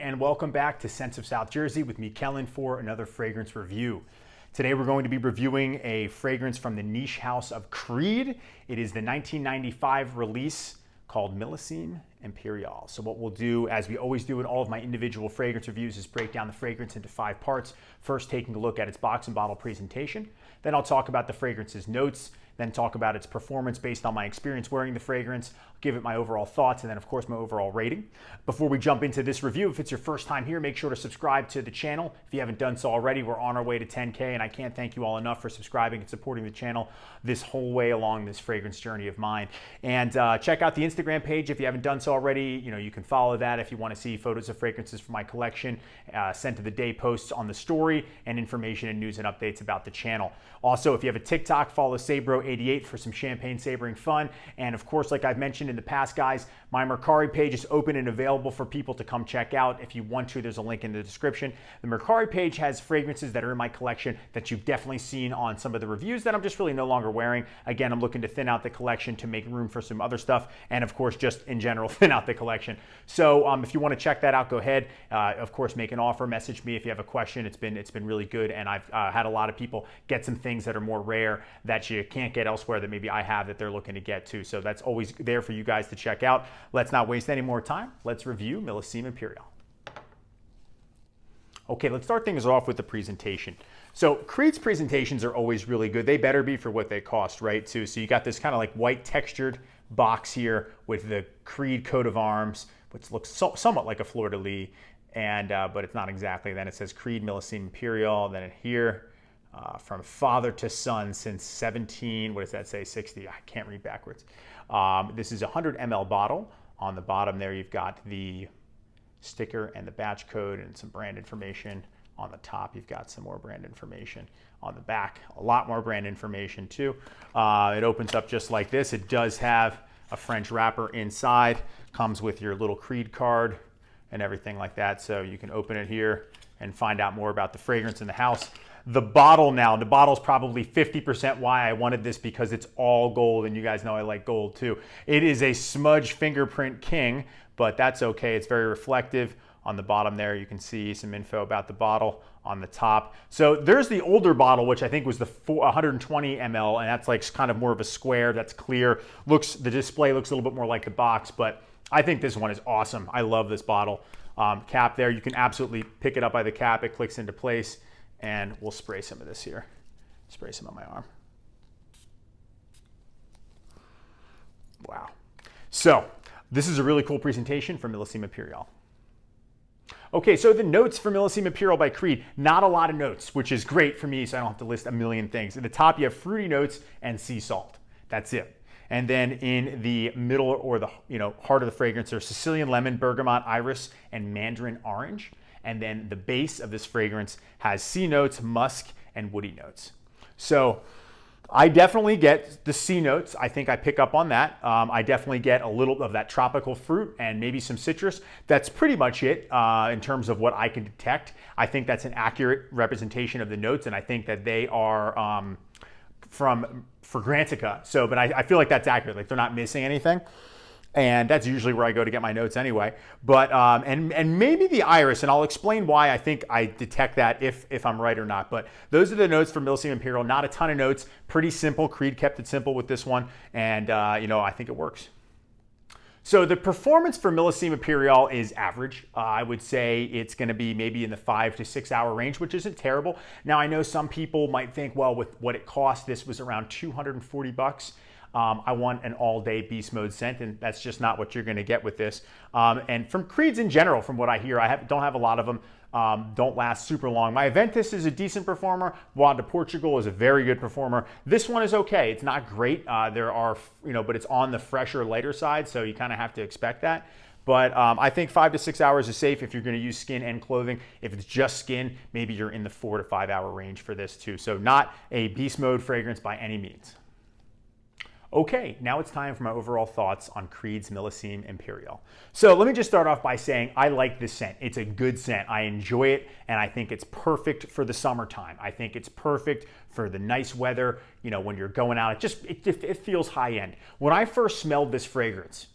and welcome back to Scents of South Jersey with me, Kellen, for another fragrance review. Today we're going to be reviewing a fragrance from the niche house of Creed. It is the 1995 release called Millèsime Impèrial. So what we'll do, as we always do in all of my individual fragrance reviews, is break down the fragrance into 5 parts. First, taking a look at its box and bottle presentation. Then I'll talk about the fragrance's notes, then talk about its performance based on my experience wearing the fragrance, give it my overall thoughts, and then of course my overall rating. Before we jump into this review, if it's your first time here, make sure to subscribe to the channel. If you haven't done so already, we're on our way to 10K, and I can't thank you all enough for subscribing and supporting the channel this whole way along this fragrance journey of mine. And check out the Instagram page if you haven't done so already. You can follow that if you want to see photos of fragrances from my collection, scent of the day posts on the story, and information and news and updates about the channel. Also, if you have a TikTok, follow Sabro88 for some champagne savoring fun. And of course, like I've mentioned in the past, guys, my Mercari page is open and available for people to come check out. If you want to, there's a link in the description. The Mercari page has fragrances that are in my collection that you've definitely seen on some of the reviews that I'm just really no longer wearing. Again, I'm looking to thin out the collection to make room for some other stuff, and of course, just in general, thin out the collection. So if you want to check that out, go ahead. Of course, make an offer, message me if you have a question. It's been really good, and I've had a lot of people get some things that are more rare that you can't get elsewhere that maybe I have that they're looking to get to. So that's always there for you guys to check out. Let's not waste any more time. Let's review Millèsime Impèrial. Okay, let's start things off with the presentation. So Creed's presentations are always really good. They better be for what they cost, right, too? So you got this kind of like white textured box here with the Creed coat of arms, which looks somewhat like a fleur-de-lis, and but it's not exactly. Then it says Creed Millèsime Impèrial. Then here, from father to son since 17, what does that say, 60? I can't read backwards. This is a 100 ml bottle. On the bottom there, you've got the sticker and the batch code and some brand information. On the top, you've got some more brand information. On the back, a lot more brand information too. It opens up just like this. It does have a French wrapper inside. Comes with your little Creed card and everything like that. So you can open it here and find out more about the fragrance in the house. The bottle now, the bottle's probably 50% why I wanted this, because it's all gold, and you guys know I like gold too. It is a smudge fingerprint king, but that's okay. It's very reflective. On the bottom there, you can see some info about the bottle on the top. So there's the older bottle, which I think was the 120 ml, and that's like kind of more of a square that's clear. The display looks a little bit more like the box, but I think this one is awesome. I love this bottle. Cap there, you can absolutely pick it up by the cap. It clicks into place. And we'll spray some of this here. Spray some on my arm. Wow. So this is a really cool presentation from Millèsime Impèrial. Okay, so the notes for Millèsime Impèrial by Creed, not a lot of notes, which is great for me, so I don't have to list a million things. At the top, you have fruity notes and sea salt. That's it. And then in the middle, or the heart of the fragrance, there's Sicilian lemon, bergamot, iris, and mandarin orange. And then the base of this fragrance has sea notes, musk, and woody notes. So I definitely get the sea notes. I think I pick up on that. I definitely get a little of that tropical fruit and maybe some citrus. That's pretty much it in terms of what I can detect. I think that's an accurate representation of the notes, and I think that they are from Fragrantica. So, but I feel like that's accurate. Like they're not missing anything. And that's usually where I go to get my notes anyway. But and maybe the iris, and I'll explain why I think I detect that if I'm right or not. But those are the notes for Millèsime Impèrial. Not a ton of notes, pretty simple. Creed kept it simple with this one, and I think it works. So the performance for Millèsime Impèrial is average. I would say it's going to be maybe in the 5 to 6 hour range, which isn't terrible. Now I know some people might think, well, with what it cost, this was around 240 bucks. I want an all-day beast mode scent, and that's just not what you're going to get with this. And from Creeds in general, from what I hear, don't have a lot of them. Don't last super long. My Aventus is a decent performer. Bois de Portugal is a very good performer. This one is okay. It's not great. There are, but it's on the fresher, lighter side, so you kind of have to expect that. But I think 5 to 6 hours is safe if you're going to use skin and clothing. If it's just skin, maybe you're in the 4 to 5 hour range for this too. So not a beast mode fragrance by any means. Okay, now it's time for my overall thoughts on Creed's Millèsime Impèrial. So let me just start off by saying I like this scent. It's a good scent. I enjoy it, and I think it's perfect for the summertime. I think it's perfect for the nice weather, when you're going out. It feels high end. When I first smelled this fragrance,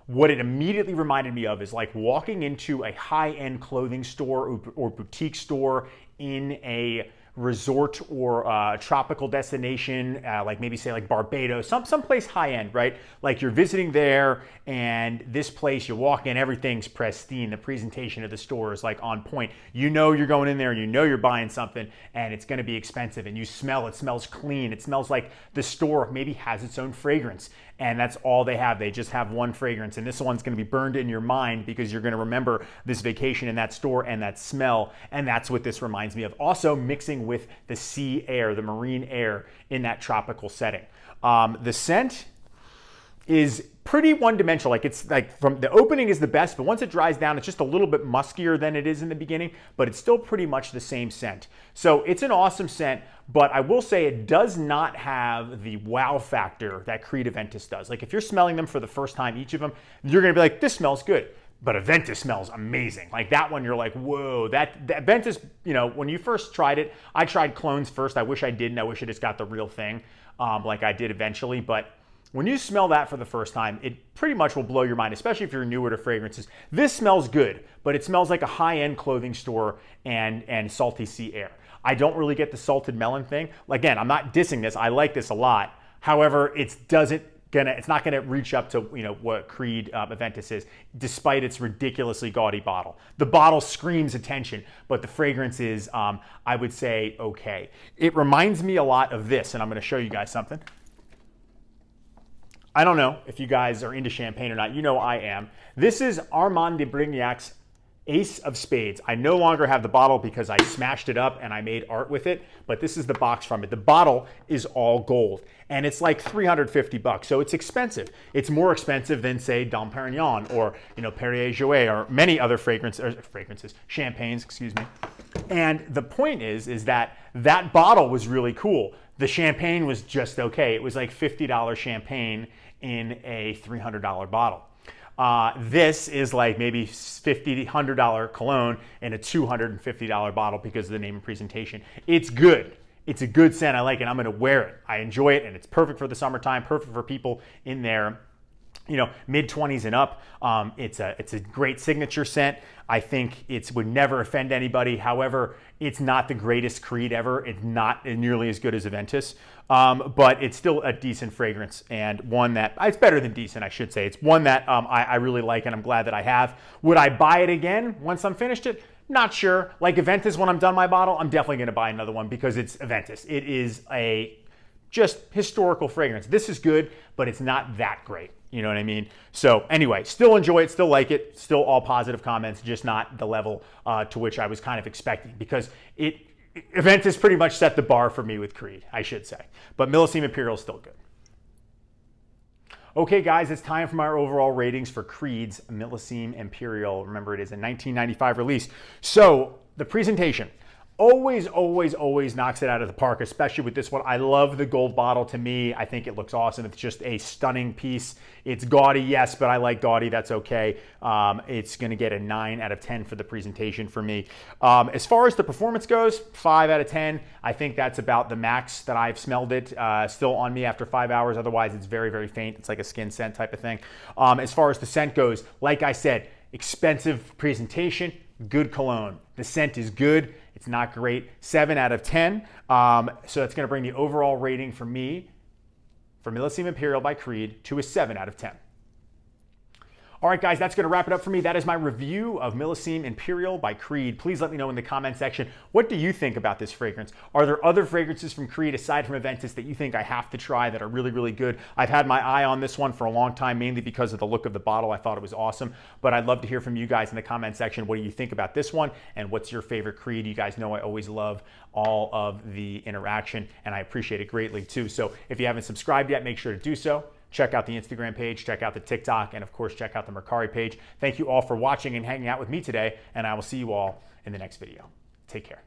what it immediately reminded me of is like walking into a high-end clothing store or boutique store in a resort or tropical destination, like maybe say like Barbados, someplace high-end, right? Like you're visiting there, and this place, you walk in, everything's pristine. The presentation of the store is like on point. You know you're going in there and you know you're buying something and it's gonna be expensive, and you smell, it smells clean. It smells like the store maybe has its own fragrance, and that's all they have. They just have one fragrance, and this one's gonna be burned in your mind because you're gonna remember this vacation in that store and that smell, and that's what this reminds me of. Also mixing with the sea air, the marine air in that tropical setting. The scent is pretty one-dimensional. Like it's like from the opening is the best, but once it dries down, it's just a little bit muskier than it is in the beginning, but it's still pretty much the same scent. So it's an awesome scent, but I will say it does not have the wow factor that Creed Aventus does. Like if you're smelling them for the first time, each of them, you're gonna be like, this smells good. But Aventus smells amazing. Like that one, you're like, whoa, that Aventus, you know, when you first tried it, I tried clones first. I wish I didn't. I wish I just got the real thing like I did eventually. But when you smell that for the first time, it pretty much will blow your mind, especially if you're newer to fragrances. This smells good, but it smells like a high-end clothing store and salty sea air. I don't really get the salted melon thing. Again, I'm not dissing this. I like this a lot. However, it's not gonna reach up to what Creed Aventus is, despite its ridiculously gaudy bottle. The bottle screams attention, but the fragrance is, I would say, okay. It reminds me a lot of this, and I'm gonna show you guys something. I don't know if you guys are into champagne or not. You know I am. This is Armand de Brignac's Ace of Spades. I no longer have the bottle because I smashed it up and I made art with it, but this is the box from it. The bottle is all gold, and it's like 350 bucks, so it's expensive. It's more expensive than, say, Dom Perignon or Perrier Jouet or many other champagnes, excuse me. And the point is that bottle was really cool. The champagne was just okay. It was like $50 champagne in a $300 bottle. This is like maybe $50, $100 cologne in a $250 bottle because of the name and presentation. It's good. It's a good scent. I like it. I'm going to wear it. I enjoy it, and it's perfect for the summertime, perfect for people in their mid-20s and up. It's a great signature scent. I think it would never offend anybody. However, it's not the greatest Creed ever. It's not nearly as good as Aventus, but it's still a decent fragrance, and one that, it's better than decent, I should say. It's one that I really like, and I'm glad that I have. Would I buy it again once I'm finished it? Not sure. Like Aventus, when I'm done my bottle, I'm definitely going to buy another one because it's Aventus. It is a just historical fragrance. This is good, but it's not that great. You know what I mean? So anyway, still enjoy it, still like it, still all positive comments, just not the level to which I was kind of expecting, because Aventus pretty much set the bar for me with Creed, I should say. But Millèsime Impèrial is still good. Okay, guys, it's time for my overall ratings for Creed's Millèsime Impèrial. Remember, it is a 1995 release. So the presentation. Always, always, always knocks it out of the park, especially with this one. I love the gold bottle. To me, I think it looks awesome. It's just a stunning piece. It's gaudy, yes, but I like gaudy. That's okay. It's going to get a 9 out of 10 for the presentation for me. As far as the performance goes, 5 out of 10. I think that's about the max that I've smelled it. Still on me after 5 hours. Otherwise, it's very, very faint. It's like a skin scent type of thing. As far as the scent goes, like I said, expensive presentation, good cologne. The scent is good. It's not great. 7 out of 10. So that's going to bring the overall rating for me, for Millèsime Impèrial by Creed, to a 7 out of 10. All right, guys, that's going to wrap it up for me. That is my review of Millèsime Impèrial by Creed. Please let me know in the comment section, what do you think about this fragrance? Are there other fragrances from Creed aside from Aventus that you think I have to try that are really, really good? I've had my eye on this one for a long time, mainly because of the look of the bottle. I thought it was awesome, but I'd love to hear from you guys in the comment section. What do you think about this one, and what's your favorite Creed? You guys know I always love all of the interaction, and I appreciate it greatly too. So if you haven't subscribed yet, make sure to do so. Check out the Instagram page, check out the TikTok, and of course, check out the Mercari page. Thank you all for watching and hanging out with me today, and I will see you all in the next video. Take care.